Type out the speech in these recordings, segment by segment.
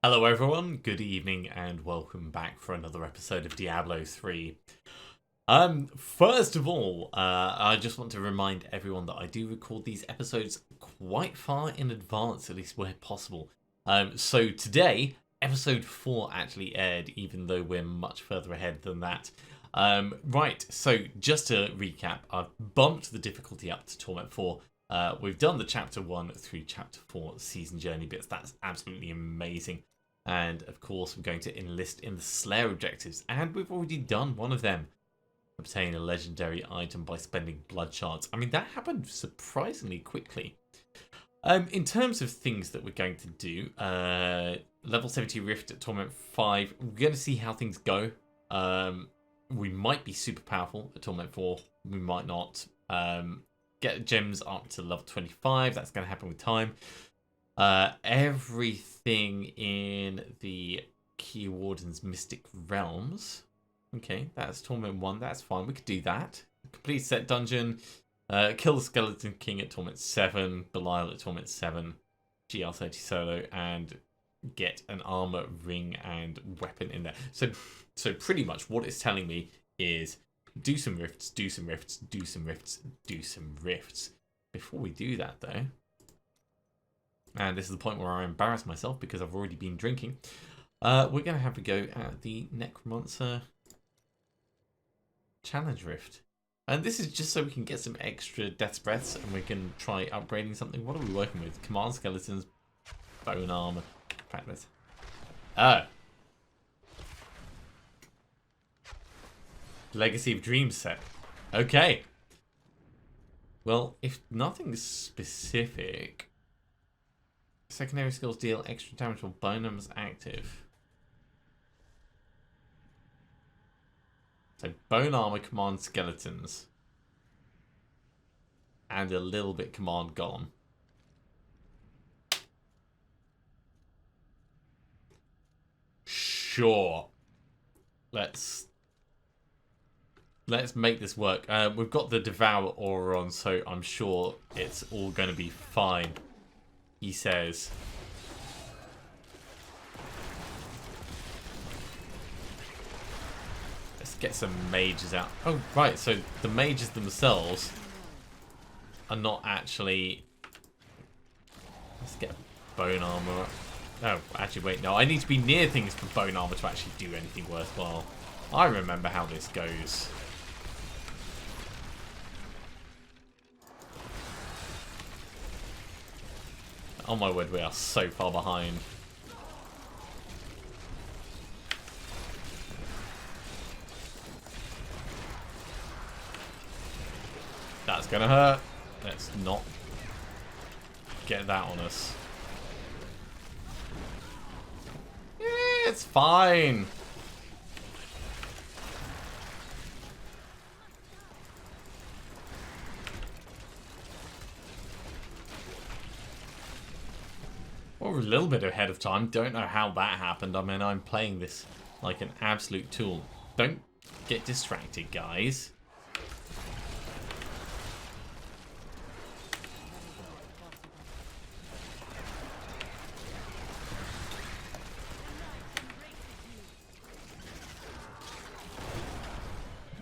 Hello everyone, good evening and welcome back for another episode of Diablo 3. First of all, I just want to remind everyone that I do record these episodes quite far in advance, at least where possible. So today, episode 4 actually aired, even though we're much further ahead than that. Right, so just to recap, I've bumped the difficulty up to Torment 4. We've done the Chapter 1 through Chapter 4 Season Journey bits. That's absolutely amazing. And, of course, we're going to enlist in the Slayer objectives. And we've already done one of them. Obtain a legendary item by spending blood shards. I mean, that happened surprisingly quickly. In terms of things that we're going to do, level 70 Rift at Torment 5. We're going to see how things go. We might be super powerful at Torment 4. We might not. Get gems up to level 25. That's going to happen with time. Everything in the Key Warden's Mystic Realms. Okay, that's Torment 1. That's fine. We could do that. Complete set dungeon. Kill the Skeleton King at Torment 7. Belial at Torment 7. GR30 solo. And get an armor, ring, and weapon in there. So pretty much what it's telling me is do some rifts, do some rifts, do some rifts, do some rifts. Before we do that, though, and this is the point where I embarrass myself because I've already been drinking, we're going to have a go at the Necromancer Challenge Rift. And this is just so we can get some extra Death's Breaths and we can try upgrading something. What are we working with? Command Skeletons, Bone Armor, Practice. Oh. Legacy of Dreams set. Okay. Well, if nothing's specific, secondary skills deal extra damage while bone armor's active. So bone armor, command skeletons, and a little bit command golem. Sure. Let's make this work. We've got the Devour aura on, so I'm sure it's all going to be fine. He says. Let's get some mages out. Oh, right. So the mages themselves are not actually. Let's get bone armor. Oh, actually, wait. No, I need to be near things for bone armor to actually do anything worthwhile. I remember how this goes. Oh my word, we are so far behind. That's gonna hurt. Let's not get that on us. Yeah, it's fine. We're a little bit ahead of time. Don't know how that happened. I mean, I'm playing this like an absolute tool. Don't get distracted, guys.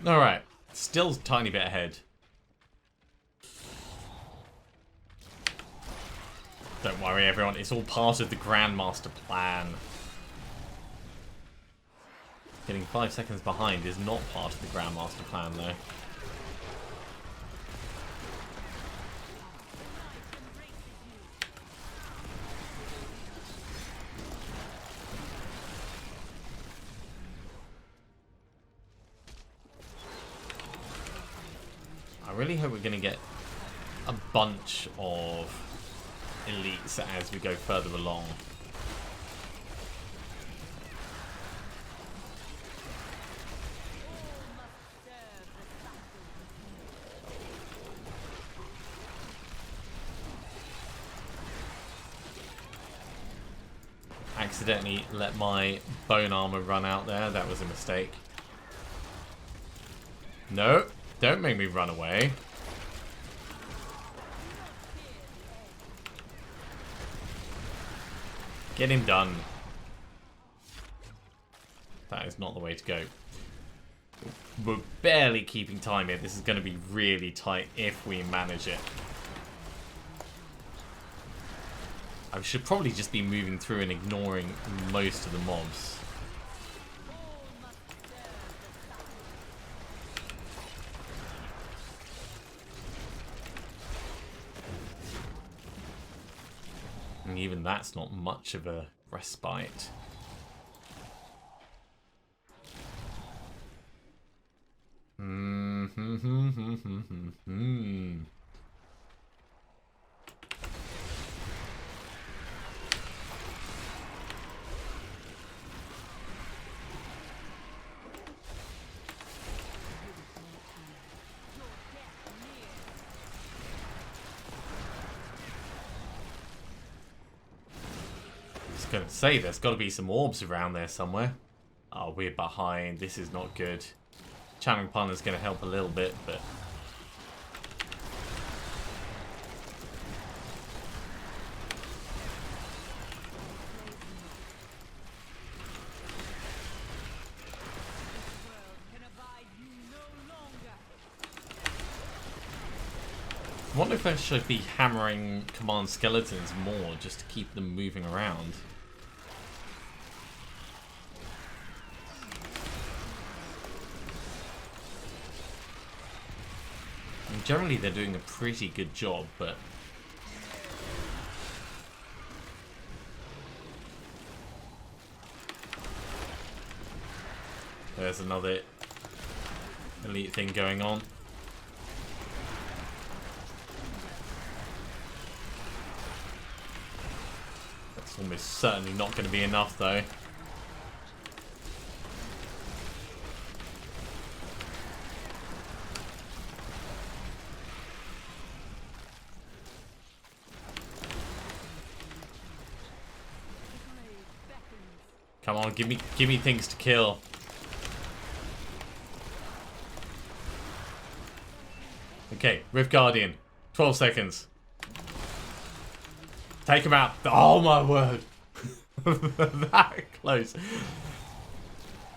Alright. Still a tiny bit ahead. Don't worry, everyone. It's all part of the Grandmaster plan. Getting 5 seconds behind is not part of the Grandmaster plan, though. I really hope we're going to get a bunch of elites as we go further along. Accidentally let my bone armor run out there. That was a mistake. No, don't make me run away. Get him done. That is not the way to go. We're barely keeping time here. This is going to be really tight if we manage it. I should probably just be moving through and ignoring most of the mobs. And even that's not much of a respite. Gonna say there's got to be some orbs around there somewhere. Oh, we're behind. This is not good. Channeling partner's gonna help a little bit, but I wonder if I should be hammering command skeletons more just to keep them moving around. Generally, they're doing a pretty good job, but there's another elite thing going on. That's almost certainly not going to be enough, though. Come on, give me things to kill. Okay, Rift Guardian. 12 seconds. Take him out. Oh my word. That close.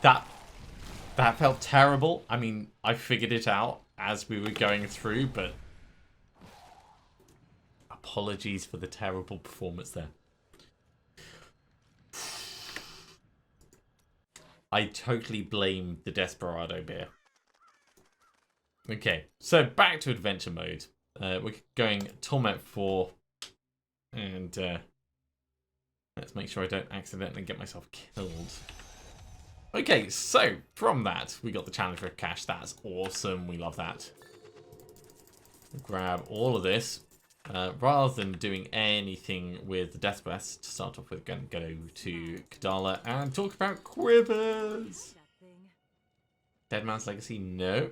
That felt terrible. I mean, I figured it out as we were going through, but apologies for the terrible performance there. I totally blame the Desperado beer. Okay, so back to adventure mode. We're going Torment 4. And let's make sure I don't accidentally get myself killed. Okay, so from that, we got the challenge for cash. That's awesome. We love that. Grab all of this. Rather than doing anything with the Death Breath, to start off with, we're going to go to Kadala and talk about quivers. Dead Man's Legacy, no.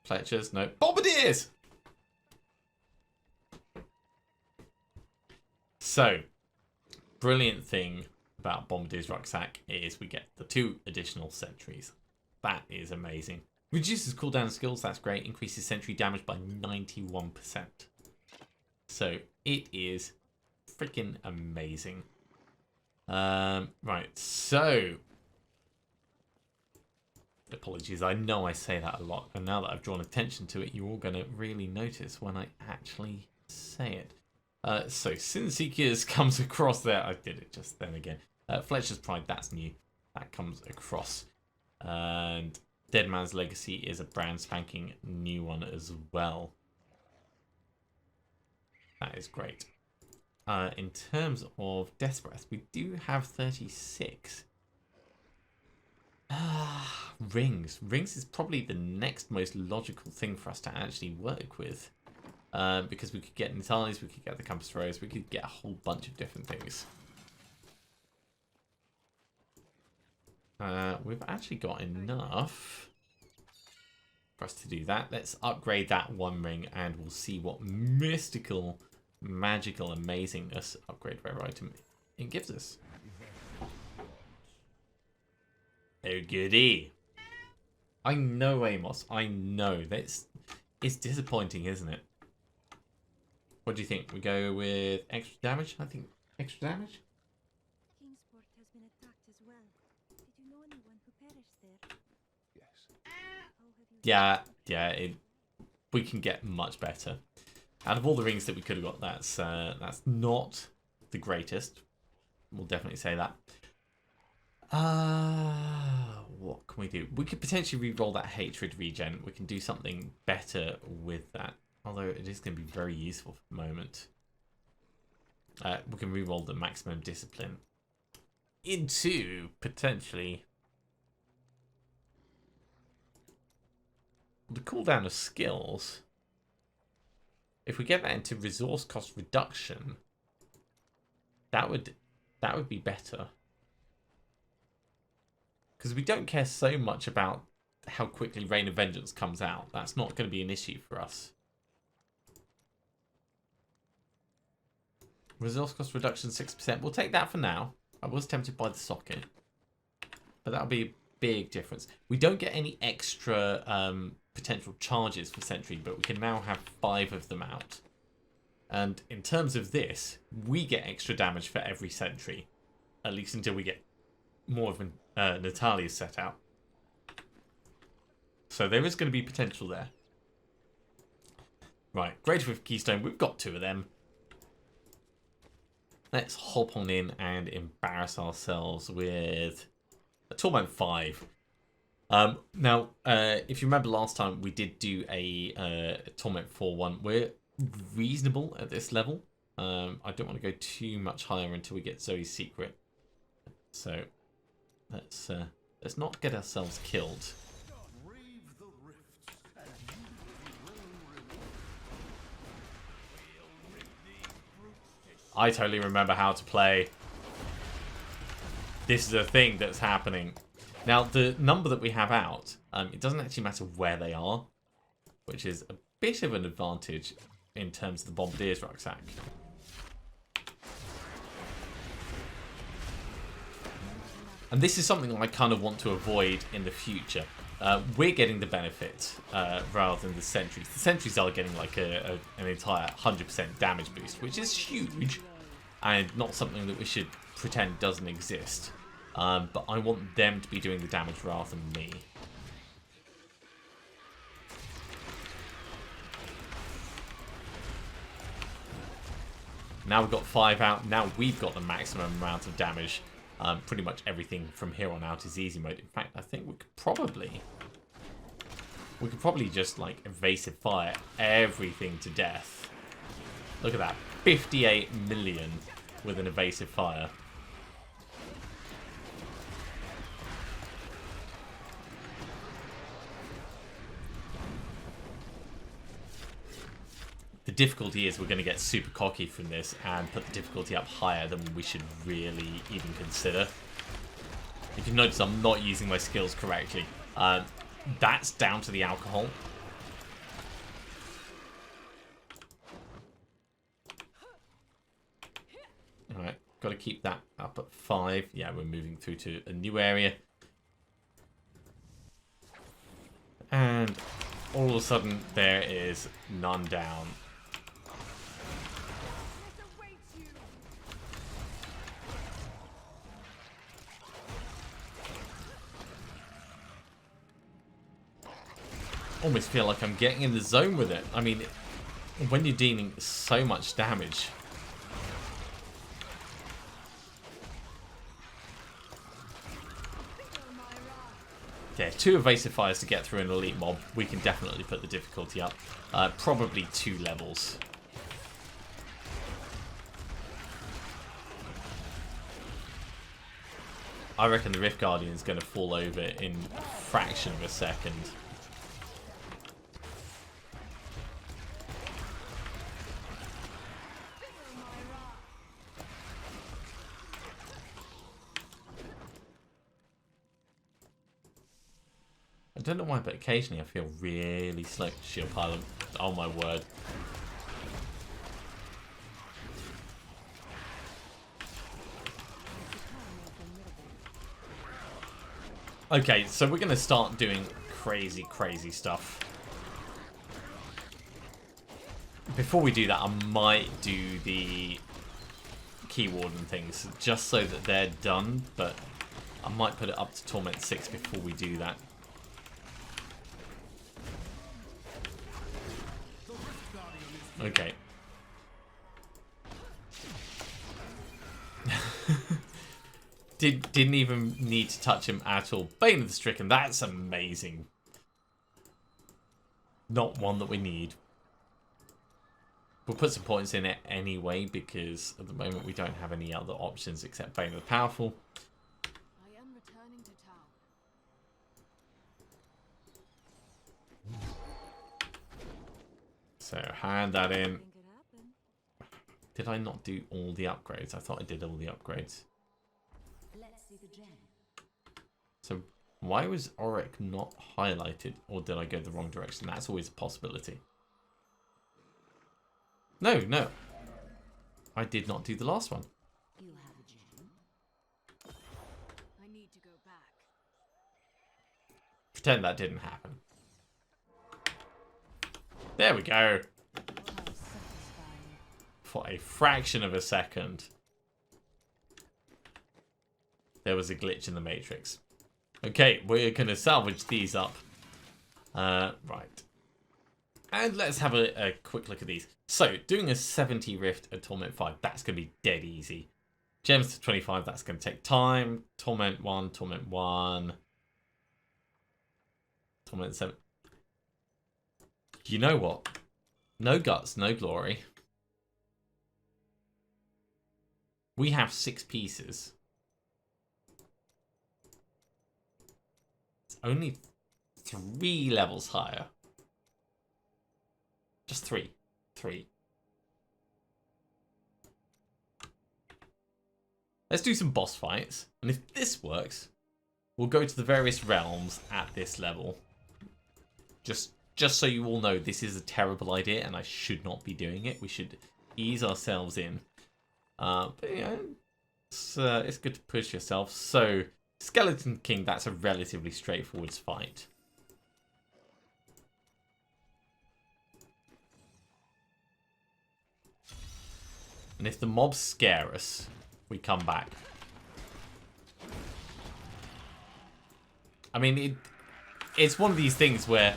Fletchers, no. Bombardiers! So, brilliant thing about Bombardier's Rucksack is we get the 2 additional sentries. That is amazing. Reduces cooldown skills, that's great. Increases sentry damage by 91%. So, it is freaking amazing. Right, so... Apologies, I know I say that a lot. And now that I've drawn attention to it, you're all going to really notice when I actually say it. So, Sin Seekers comes across there. I did it just then again. Fletcher's Pride, that's new. That comes across. And Dead Man's Legacy is a brand spanking new one as well. That is great. In terms of Death Breath, we do have 36. Rings. Rings is probably the next most logical thing for us to actually work with. Because we could get Natalya's, we could get the Compass Rose, we could get a whole bunch of different things. We've actually got enough for us to do that. Let's upgrade that 1 ring and we'll see what mystical, magical amazingness upgrade rare item it gives us. Oh goody. I know, Amos. I know. It's disappointing, isn't it? What do you think? We go with extra damage? I think extra damage? Kingsport has been attacked as well. Did you know anyone who Yeah, we can get much better. Out of all the rings that we could have got, that's not the greatest. We'll definitely say that. What can we do? We could potentially re-roll that hatred regen. We can do something better with that. Although it is going to be very useful for the moment. We can re-roll the maximum discipline into potentially the cooldown of skills. If we get that into resource cost reduction, that would be better. Because we don't care so much about how quickly Reign of Vengeance comes out. That's not going to be an issue for us. Resource cost reduction 6%. We'll take that for now. I was tempted by the socket. But that'll be a big difference. We don't get any extra potential charges for Sentry, but we can now have 5 of them out. And in terms of this, we get extra damage for every Sentry. At least until we get more of Natalya set out. So there is going to be potential there. Right, Greater with Keystone. We've got 2 of them. Let's hop on in and embarrass ourselves with a Torment 5. Now, if you remember last time, we did do a Torment 4-1. We're reasonable at this level. I don't want to go too much higher until we get Zoe's Secret. So let's not get ourselves killed. I totally remember how to play. This is a thing that's happening. Now, the number that we have out, it doesn't actually matter where they are, which is a bit of an advantage in terms of the Bombardier's Rucksack. And this is something I kind of want to avoid in the future. We're getting the benefit rather than the Sentries. The Sentries are getting like an entire 100% damage boost, which is huge and not something that we should pretend doesn't exist. But I want them to be doing the damage rather than me. Now we've got 5 out. Now we've got the maximum amount of damage. Pretty much everything from here on out is easy mode. In fact, I think we could probably just like evasive fire everything to death. Look at that, 58 million with an evasive fire. The difficulty is we're going to get super cocky from this and put the difficulty up higher than we should really even consider. If you notice, I'm not using my skills correctly. That's down to the alcohol. Alright, got to keep that up at 5. Yeah, we're moving through to a new area. And all of a sudden, there is none down. Almost feel like I'm getting in the zone with it. I mean, when you're dealing so much damage. Yeah, 2 evasive fires to get through an elite mob. We can definitely put the difficulty up. Probably 2 levels. I reckon the Rift Guardian is going to fall over in a fraction of a second. I don't know why, but occasionally I feel really slow. Shield pile. Oh my word. Okay, so we're going to start doing crazy stuff. Before we do that, I might do the Key Warden things just so that they're done, but I might put it up to Torment 6 before we do that. Okay. Didn't even need to touch him at all. Bane of the Stricken, that's amazing. Not one that we need. We'll put some points in it anyway, because at the moment we don't have any other options except Bane of the Powerful. I am returning to town. So hand that in. Did I not do all the upgrades? I thought I did all the upgrades. Let's see the gem. So why was Auric not highlighted? Or did I go the wrong direction? That's always a possibility. No, no. I did not do the last one. You have a gem. I need to go back. Pretend that didn't happen. There we go. For a fraction of a second, there was a glitch in the Matrix. Okay, we're going to salvage these up. Right. And let's have a quick look at these. So, doing a 70 Rift at Torment 5, that's going to be dead easy. Gems to 25, that's going to take time. Torment 1, Torment 1. Torment 7. You know what? No guts, no glory. We have 6 pieces. It's only 3 levels higher. Just 3. 3. Let's do some boss fights. And if this works, we'll go to the various realms at this level. Just so you all know, this is a terrible idea and I should not be doing it. We should ease ourselves in. But yeah, it's good to push yourself. So, Skeleton King, that's a relatively straightforward fight. And if the mobs scare us, we come back. I mean, it's one of these things where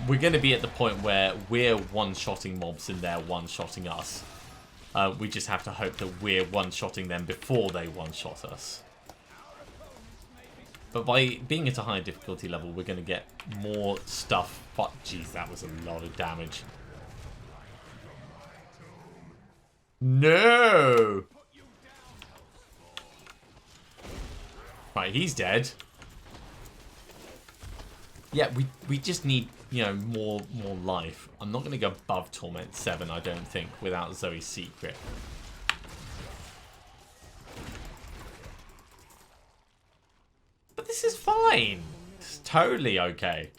we're going to be at the point where we're one-shotting mobs and they're one-shotting us. We just have to hope that we're one-shotting them before they one-shot us. But by being at a higher difficulty level, we're going to get more stuff. But, jeez, that was a lot of damage. No! Right, he's dead. Yeah, we just need, you know, more life. I'm not going to go above Torment 7, I don't think, without Zoe's secret. But this is fine. It's totally okay.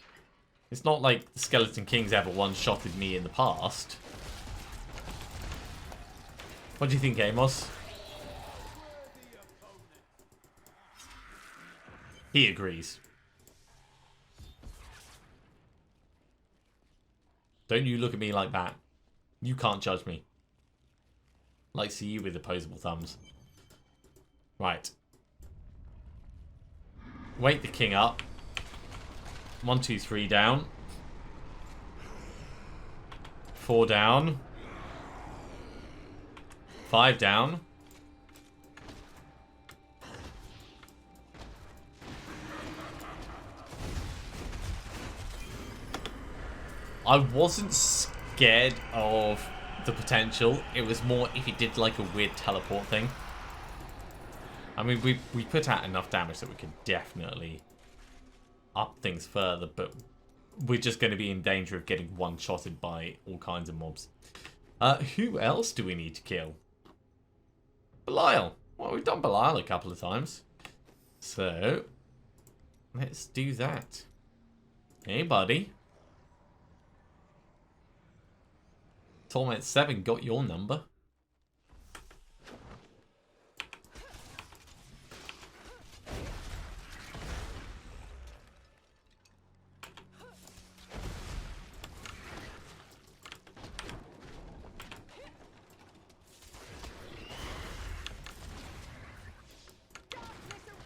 It's not like the Skeleton King's ever one-shotted me in the past. What do you think, Amos? He agrees. Don't you look at me like that. You can't judge me. Like see you with opposable thumbs. Right. Wake the king up. 1, 2, 3 down. 4 down. 5 down. I wasn't scared of the potential. It was more if he did like a weird teleport thing. I mean, we put out enough damage that we could definitely up things further, but we're just going to be in danger of getting one-shotted by all kinds of mobs. Who else do we need to kill? Belial. Well, we've done Belial a couple of times. So, let's do that. Hey, buddy. Torment 7 got your number.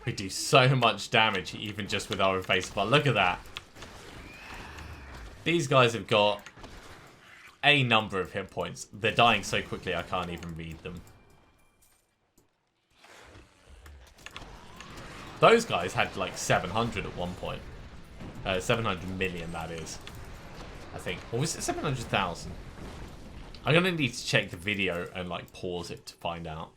We do so much damage even just with our evasive bar. Look at that. These guys have got a number of hit points. They're dying so quickly I can't even read them. Those guys had like 700 at one point. 700 million, that is. I think. Or was it 700,000? I'm going to need to check the video and like pause it to find out.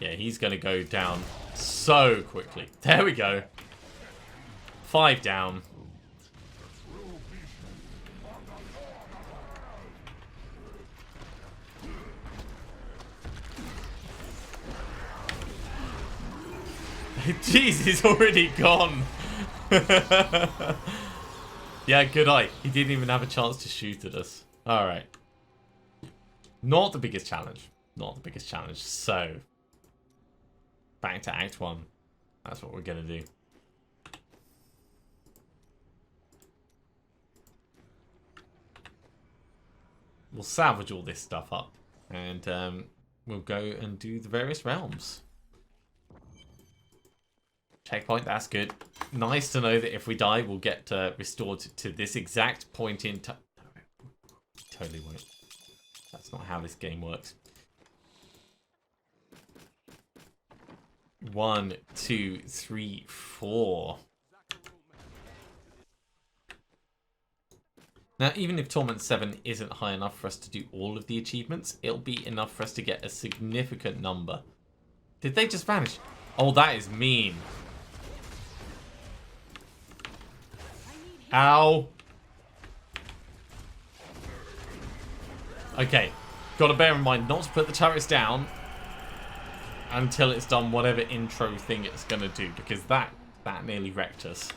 Yeah, he's going to go down so quickly. There we go. 5 down. Jeez, he's already gone. Yeah, good eye. He didn't even have a chance to shoot at us. Alright. Not the biggest challenge. Not the biggest challenge. So, back to Act 1. That's what we're going to do. We'll salvage all this stuff up. And we'll go and do the various realms. Checkpoint, that's good. Nice to know that if we die, we'll get restored to this exact point in time. Totally won't. That's not how this game works. 1, 2, 3, 4. Now, even if Torment 7 isn't high enough for us to do all of the achievements, it'll be enough for us to get a significant number. Did they just vanish? Oh, that is mean. Ow. Okay, got to bear in mind not to put the turrets down until it's done whatever intro thing it's going to do, because that nearly wrecked us.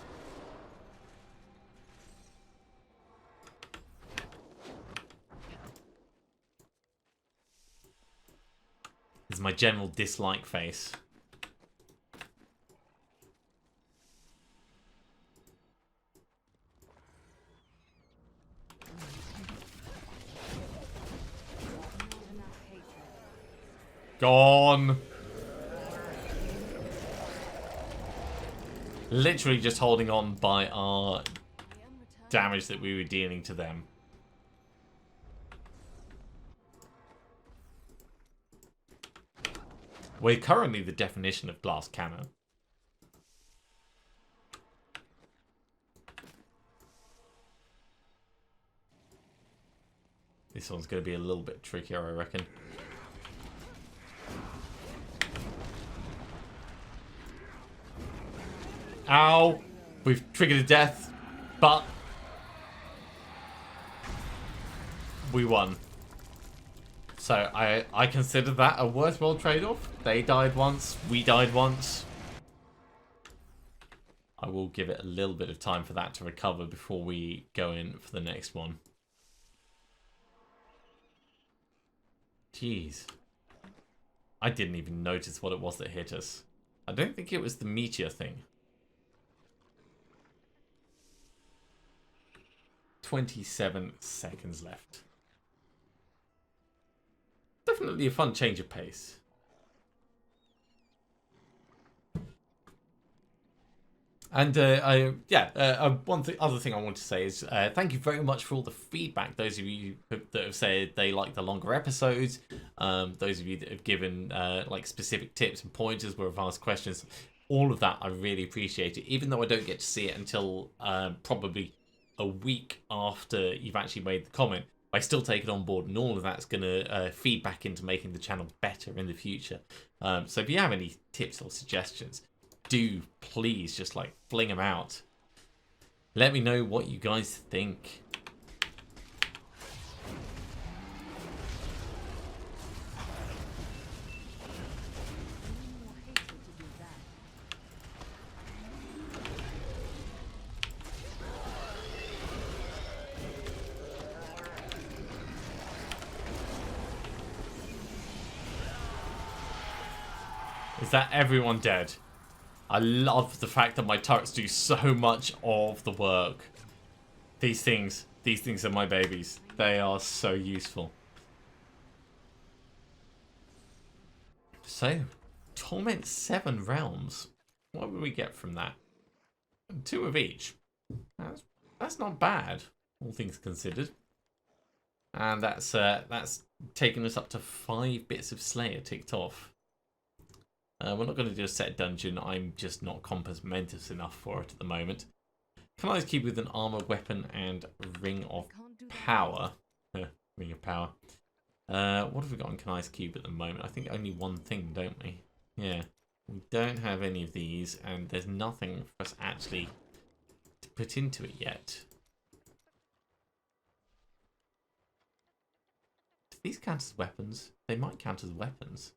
This is my general dislike face. Gone. Literally just holding on by our damage that we were dealing to them. We're currently the definition of glass cannon. This one's going to be a little bit trickier, I reckon. Ow! We've triggered a death, but we won. So I consider that a worthwhile trade-off. They died once, we died once. I will give it a little bit of time for that to recover before we go in for the next one. Jeez. I didn't even notice what it was that hit us. I don't think it was the meteor thing. 27 seconds left. Definitely a fun change of pace. And other thing I want to say is thank you very much for all the feedback. Those of you that have said they like the longer episodes, those of you that have given like specific tips and pointers where I've asked questions, all of that I really appreciate it. Even though I don't get to see it until probably a week after you've actually made the comment, I still take it on board, and all of that's going to feed back into making the channel better in the future. So if you have any tips or suggestions, do please just like fling them out. Let me know what you guys think. Is that everyone dead? I love the fact that my turrets do so much of the work. These things are my babies. They are so useful. So, Torment 7 realms. What would we get from that? 2 of each. That's not bad, all things considered. And that's taken us up to 5 bits of Slayer ticked off. We're not going to do a set dungeon. I'm just not compass enough for it at the moment. Canized cube with an armored weapon and ring of power. Ring of power. What have we got on Canized cube at the moment? I think only one thing, don't we? Yeah. We don't have any of these, and there's nothing for us actually to put into it yet. Do these count as weapons? They might count as weapons.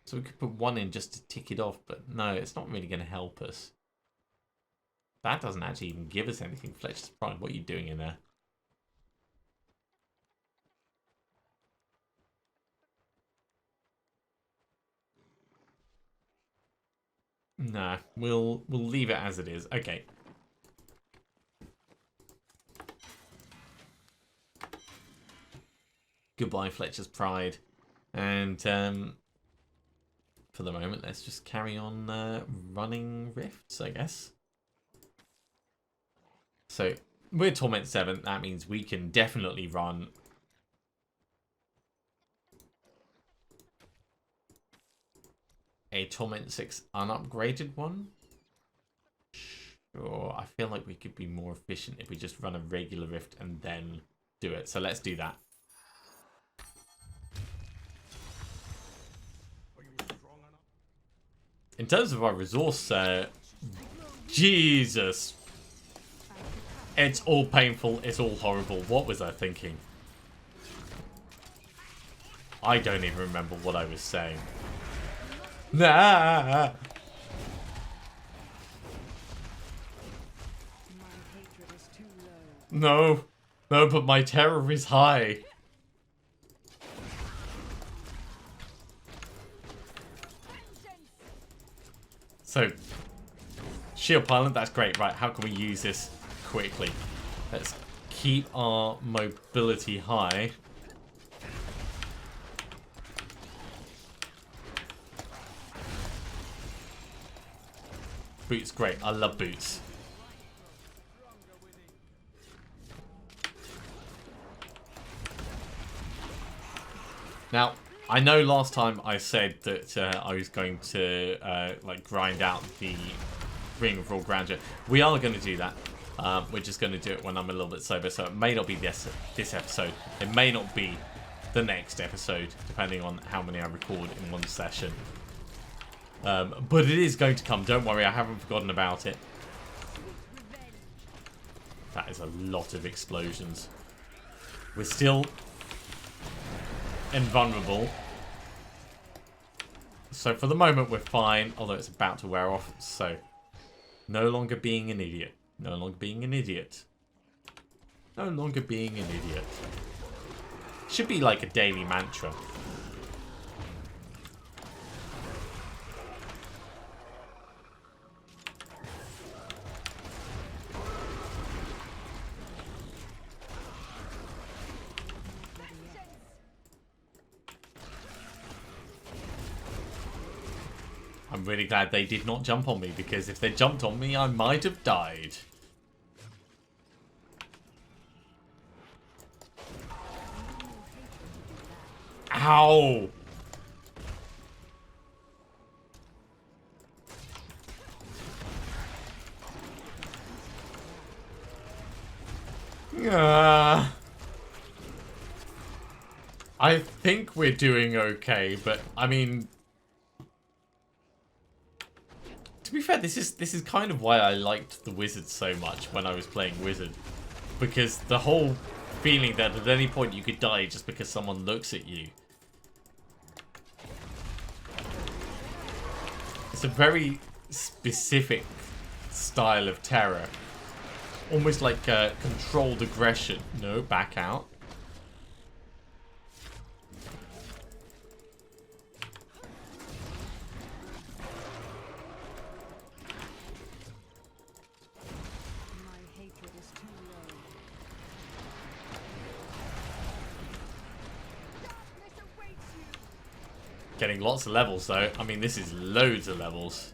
So we could put one in just to tick it off, but no, it's not really going to help us. That doesn't actually even give us anything. Fletcher's Pride, what are you doing in there? Nah, we'll leave it as it is. Okay. Goodbye, Fletcher's Pride. And for the moment, let's just carry on running rifts, I guess. So, we're Torment 7. That means we can definitely run a Torment 6 unupgraded one. Sure, I feel like we could be more efficient if we just run a regular rift and then do it. So let's do that. In terms of our resource, Jesus. It's all painful, it's all horrible. What was I thinking? I don't even remember what I was saying. Nah. No. No, but my terror is high. So, shield pilot, that's great. Right, how can we use this quickly? Let's keep our mobility high. Boots, great. I love boots. Now, I know last time I said that I was going to like grind out the Ring of Raw Grandeur. We are going to do that. We're just going to do it when I'm a little bit sober, so it may not be this episode. It may not be the next episode, depending on how many I record in one session. But it is going to come. Don't worry, I haven't forgotten about it. That is a lot of explosions. We're still invulnerable. So for the moment we're fine, although it's about to wear off. So no longer being an idiot. No longer being an idiot. No longer being an idiot. Should be like a daily mantra. I'm really glad they did not jump on me, because if they jumped on me, I might have died. Ow! I think we're doing okay, but I mean, to be fair, this is kind of why I liked the Wizard so much when I was playing Wizard, because the whole feeling that at any point you could die just because someone looks at you. It's a very specific style of terror. Almost like controlled aggression. No, back out. Getting lots of levels, though. I mean, this is loads of levels.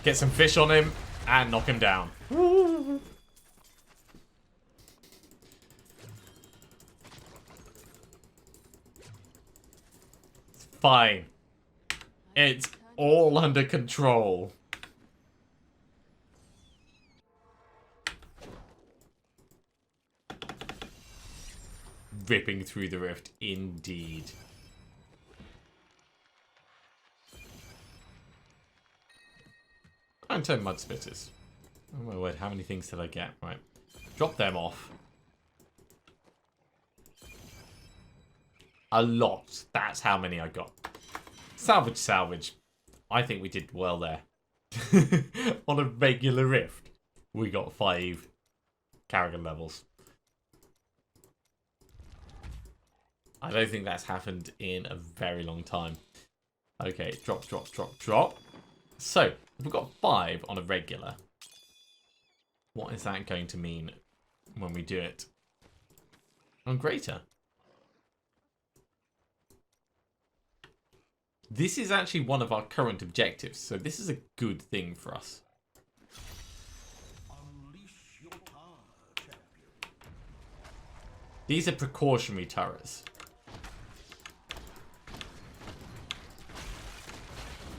Get some fish on him and knock him down. It's fine. It's all under control. Ripping through the rift, indeed. I'm 10 mud spitters. Oh my word, how many things did I get? Right. Drop them off. A lot. That's how many I got. Salvage, salvage. I think we did well there. On a regular rift, we got 5 Carrigan levels. I don't think that's happened in a very long time. Okay, drop, drop, drop, drop. So, if we've got 5 on a regular, what is that going to mean when we do it on greater? This is actually one of our current objectives, so this is a good thing for us. These are precautionary turrets.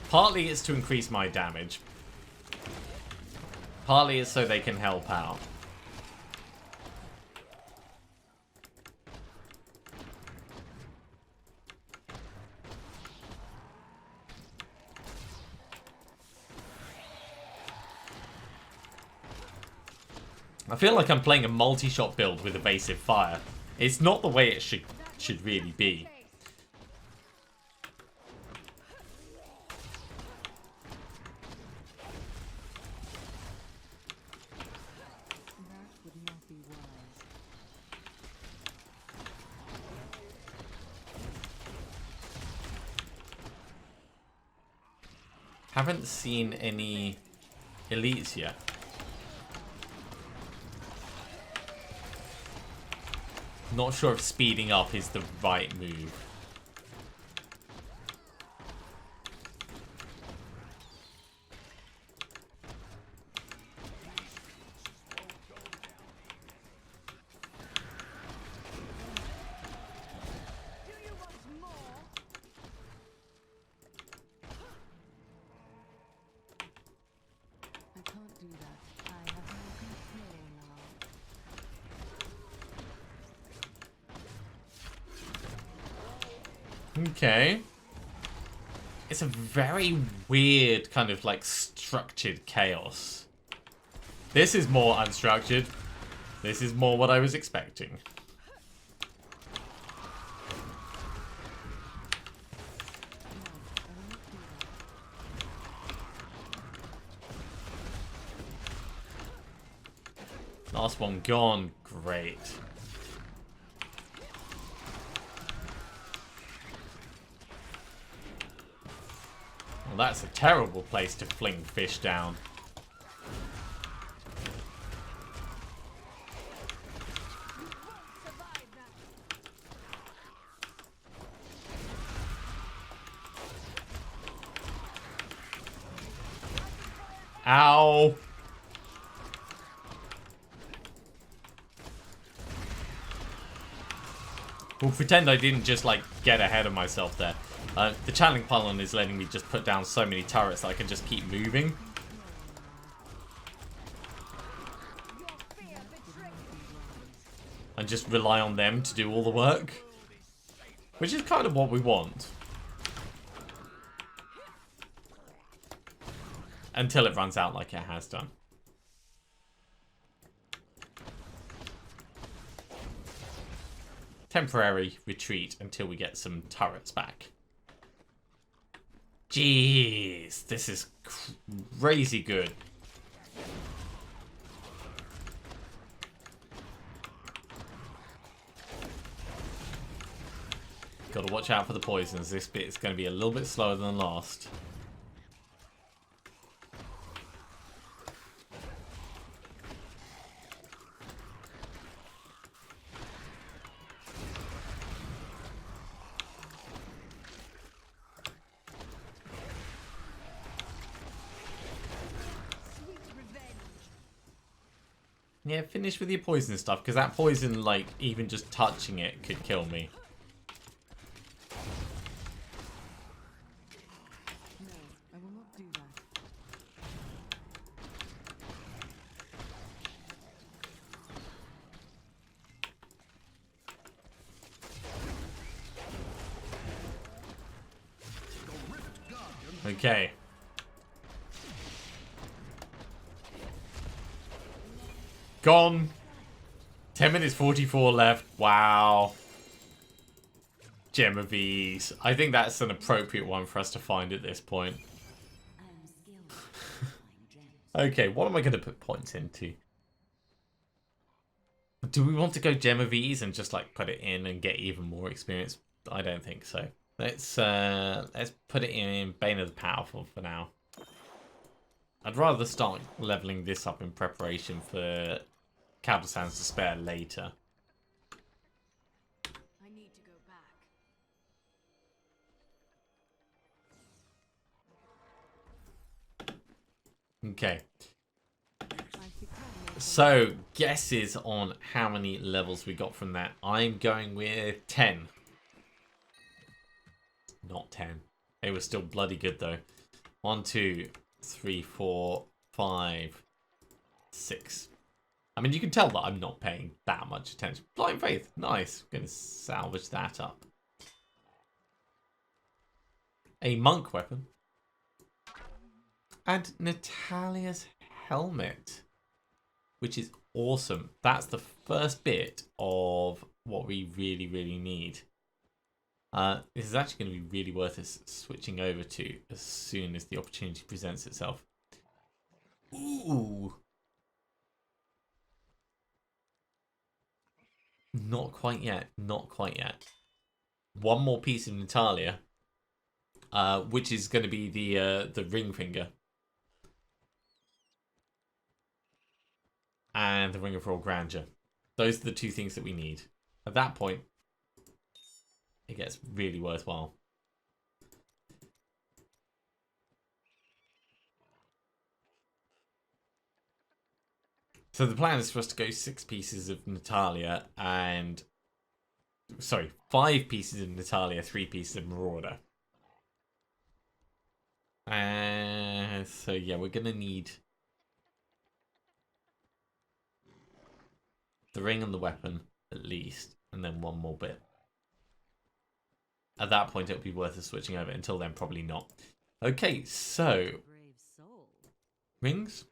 Partly it's to increase my damage. Partly it's so they can help out. I feel like I'm playing a multi-shot build with evasive fire. It's not the way it should really be. Haven't seen any elites yet. Not sure if speeding up is the right move. Okay. It's a very weird kind of like structured chaos. This is more unstructured. This is more what I was expecting. Last one gone. Great. Well, that's a terrible place to fling fish down. Ow! We'll pretend I didn't just, like, get ahead of myself there. The channeling pylon is letting me just put down so many turrets that I can just keep moving. And just rely on them to do all the work. Which is kind of what we want. Until it runs out like it has done. Temporary retreat until we get some turrets back. Jeez, this is crazy good. Gotta watch out for the poisons. This bit is going to be a little bit slower than the last. Yeah, finish with your poison stuff, because that poison, like, even just touching it could kill me. No, I will not do that. Okay. Gone. 10 minutes 44 left. Wow. Gem of Ease. I think that's an appropriate one for us to find at this point. I am skilled at finding gems. Okay, what am I going to put points into? Do we want to go Gem of Ease and just like put it in and get even more experience? I don't think so. Let's put it in Bane of the Powerful for now. I'd rather start leveling this up in preparation for Cabalsan's Despair later. I need to go back. Okay. I've become more So, guesses on how many levels we got from that. I'm going with 10. Not 10. It was still bloody good though. 1, 2, 3, 4, 5, 6. I mean, you can tell that I'm not paying that much attention. Blind Faith, nice. Gonna salvage that up. A monk weapon. And Natalya's helmet, which is awesome. That's the first bit of what we really, really need. This is actually going to be really worth us switching over to as soon as the opportunity presents itself. Ooh. Not quite yet. Not quite yet. One more piece of Natalya, which is going to be the ring finger. And the Ring of Royal Grandeur. Those are the two things that we need. At that point, it gets really worthwhile. So the plan is for us to go 6 pieces of Natalya and... Sorry, 5 pieces of Natalya, 3 pieces of Maurauder. So yeah, we're going to need the ring and the weapon, at least. And then one more bit. At that point, it would be worth us switching over. Until then, probably not. Okay, so... brave soul. Rings?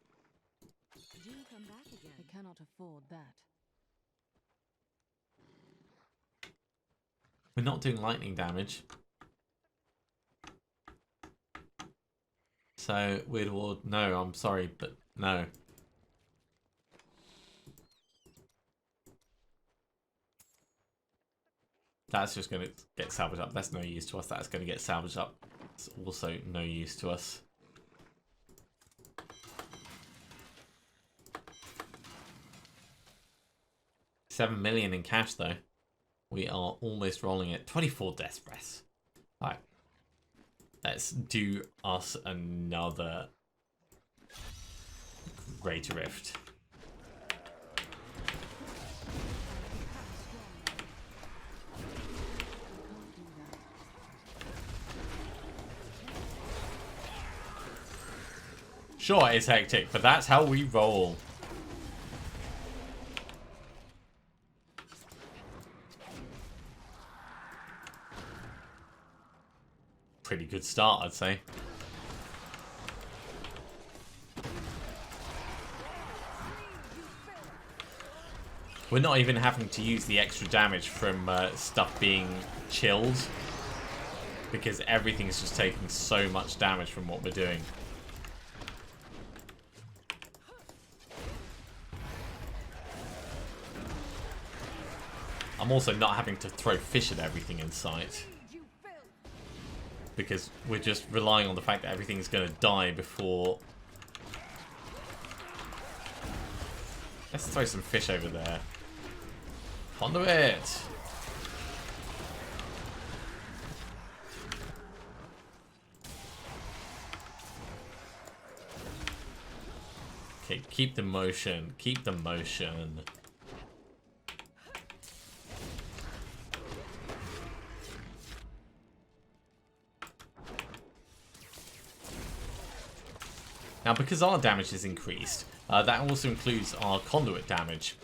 Do come back again. I cannot afford that. We're not doing lightning damage. So, Weird Ward, no, I'm sorry, but no. That's just going to get salvaged up. That's no use to us. That's going to get salvaged up. It's also no use to us. $7 million in cash, though. We are almost rolling it. 24 death breaths. Alright. Let's do us another Greater Rift. Sure, it's hectic, but that's how we roll. Pretty good start, I'd say. We're not even having to use the extra damage from stuff being chilled, because everything's just taking so much damage from what we're doing. I'm also not having to throw fish at everything in sight, because we're just relying on the fact that everything's going to die before... Let's throw some fish over there. Onto it! Okay, keep the motion. Keep the motion. Now, because our damage is increased, that also includes our conduit damage.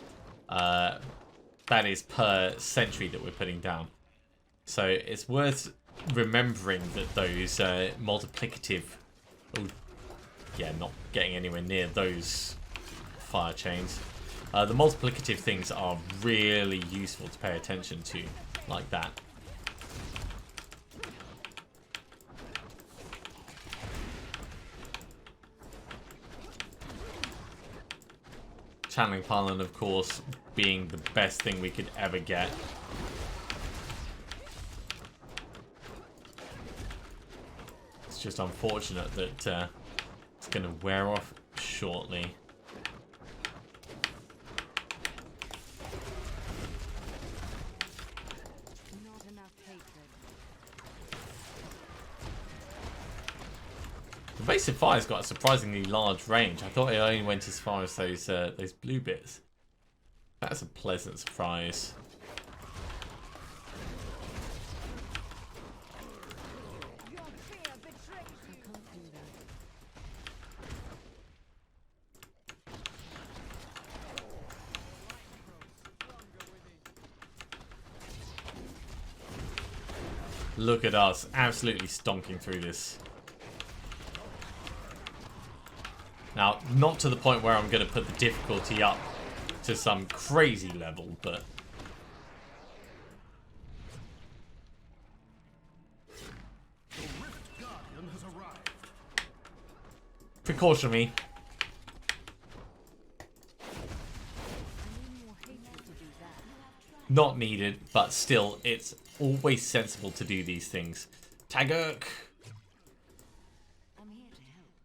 That is per sentry that we're putting down. So it's worth remembering that those multiplicative... Oh, yeah, not getting anywhere near those fire chains. The multiplicative things are really useful to pay attention to, like that. Channeling Pylon, of course, being the best thing we could ever get. It's just unfortunate that it's going to wear off shortly. Not enough hatred. The Evasive Fire's got a surprisingly large range. I thought it only went as far as those blue bits. That's a pleasant surprise. Look at us, absolutely stonking through this. Now, not to the point where I'm going to put the difficulty up to some crazy level, but... Precaution me. Not needed, but still, it's always sensible to do these things. Tagurk!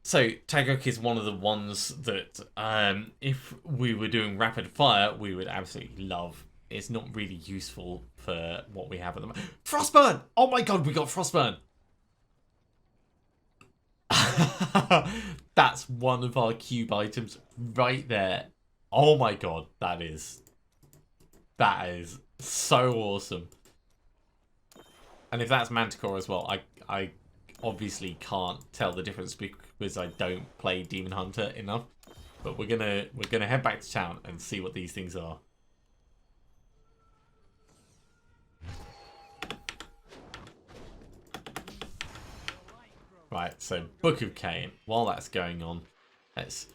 So, Tagurk is one of the ones that, if we were doing rapid fire, we would absolutely love. It's not really useful for what we have at the moment. Frostburn! Oh my god, we got Frostburn! That's one of our cube items right there. Oh my god, that is so awesome. And if that's Manticore as well, I obviously can't tell the difference because I don't play Demon Hunter enough. But we're gonna head back to town and see what these things are. Right, so Book of Cain. While that's going on, let's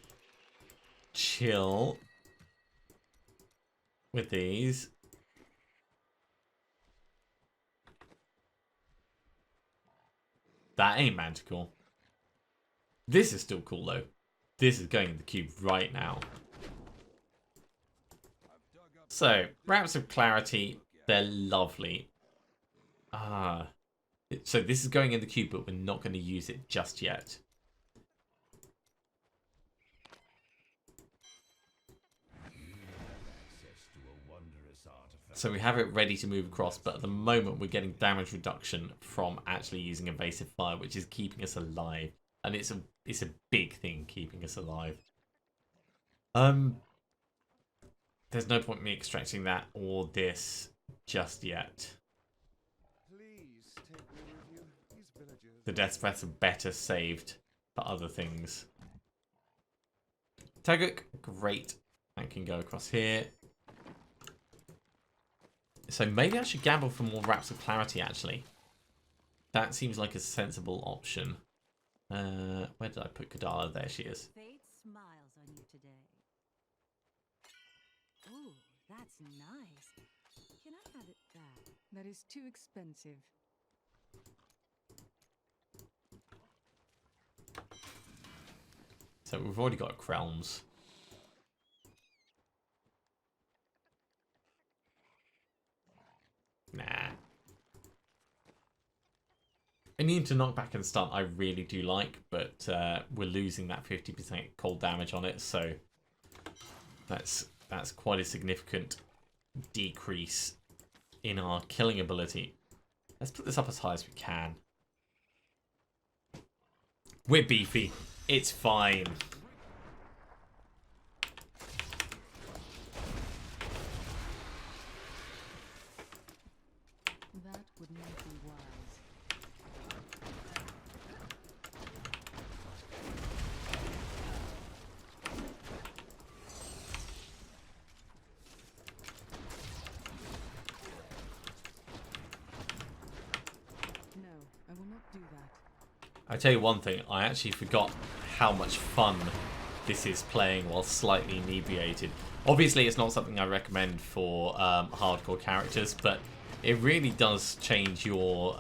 chill with these. That ain't Manticore. This is still cool though. This is going in the cube right now. So, Wraps of Clarity, they're lovely. So this is going in the cube, but we're not going to use it just yet. So we have it ready to move across, but at the moment we're getting damage reduction from actually using Evasive Fire, which is keeping us alive. And it's a big thing keeping us alive. There's no point in me extracting that or this just yet. The Death's Breaths are better saved for other things. Taguk, great. That can go across here. So maybe I should gamble for more Wraps of Clarity, actually. That seems like a sensible option. Where did I put Kadala? There she is. Fate smiles on you today. Oh, that's nice. Can I have it back? That is too expensive. So we've already got Krelms. Nah. Immune to knockback and stun I really do like, but we're losing that 50% cold damage on it, so that's quite a significant decrease in our killing ability. Let's put this up as high as we can. We're beefy. It's fine. I tell you one thing, I actually forgot how much fun this is playing while slightly inebriated. Obviously, it's not something I recommend for hardcore characters, but it really does change your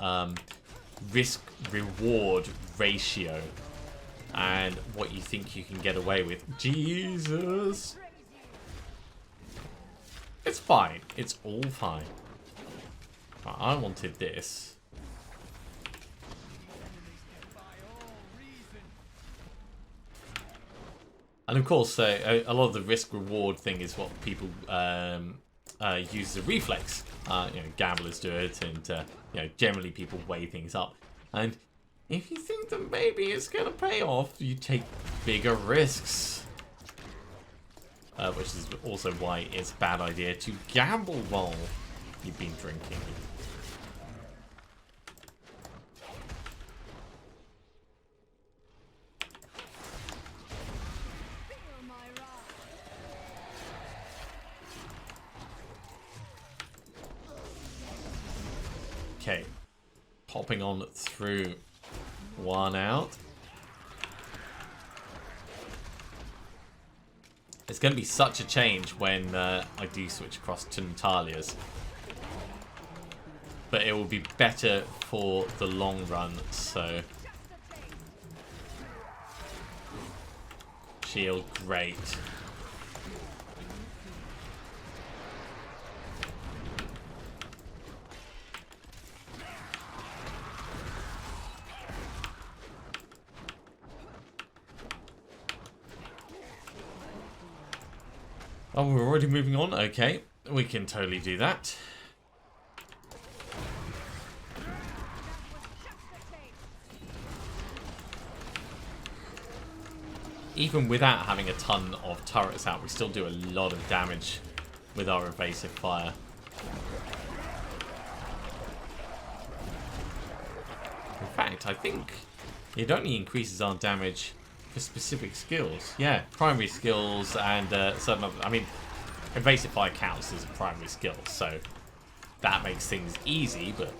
risk-reward ratio and what you think you can get away with. Jesus! It's fine. It's all fine. I wanted this. And of course, a lot of the risk-reward thing is what people use as a reflex. Gamblers do it, and generally people weigh things up. And if you think that maybe it's going to pay off, you take bigger risks. Which is also why it's a bad idea to gamble while you've been drinking. Okay, popping on through one out. It's going to be such a change when I do switch across to Natalya's. But it will be better for the long run, so... Shield, great. Oh, we're already moving on? Okay, we can totally do that. Even without having a ton of turrets out, we still do a lot of damage with our evasive fire. In fact, I think it only increases our damage for specific skills. Yeah, primary skills and certain other... I mean, evasive fire counts as a primary skill, so that makes things easy, but...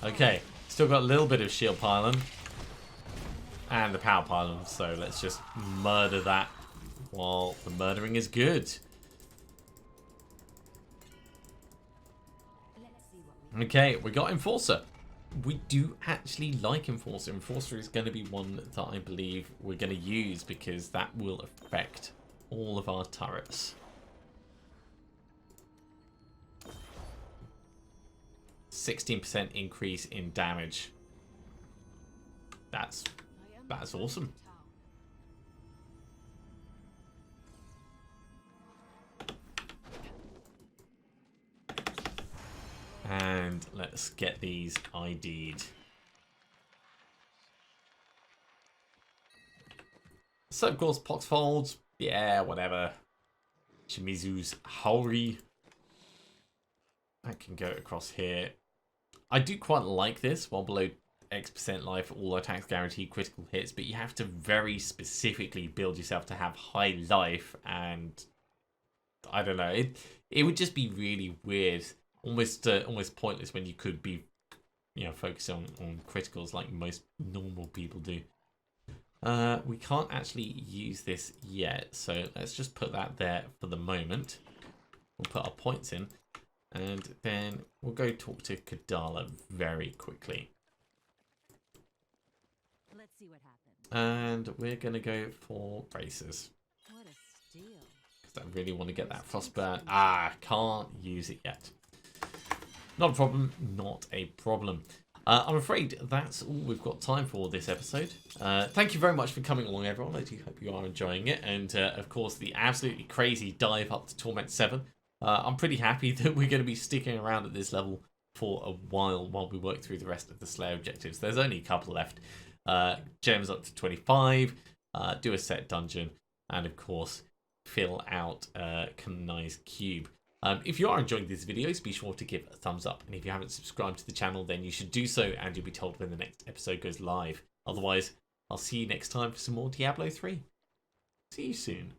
Okay, still got a little bit of shield pylon. And the power pylon, so let's just murder that while the murdering is good. Okay, we got Enforcer. We do actually like Enforcer. Enforcer is going to be one that I believe we're going to use because that will affect all of our turrets. 16% increase in damage. That's awesome. And let's get these ID'd. So of course, Poxfolds, yeah, whatever. Shimizu's Haori. That can go across here. I do quite like this. While below X% life, all attacks guarantee critical hits, but you have to very specifically build yourself to have high life, and I don't know. It would just be really weird. Almost pointless when you could be, focusing on criticals like most normal people do. We can't actually use this yet, so let's just put that there for the moment. We'll put our points in, and then we'll go talk to Kadala very quickly. Let's see what happens. And we're gonna go for braces. What a steal. Because I really want to get that frostburn. Can't use it yet. Not a problem, not a problem. I'm afraid that's all we've got time for this episode. Thank you very much for coming along, everyone. I do hope you are enjoying it. And, of course, the absolutely crazy dive up to Torment 7. I'm pretty happy that we're going to be sticking around at this level for a while we work through the rest of the Slayer objectives. There's only a couple left. Gems up to 25, do a set dungeon, and, of course, fill out Canonized Cube. If you are enjoying these videos, be sure to give a thumbs up. And if you haven't subscribed to the channel, then you should do so, and you'll be told when the next episode goes live. Otherwise, I'll see you next time for some more Diablo 3. See you soon.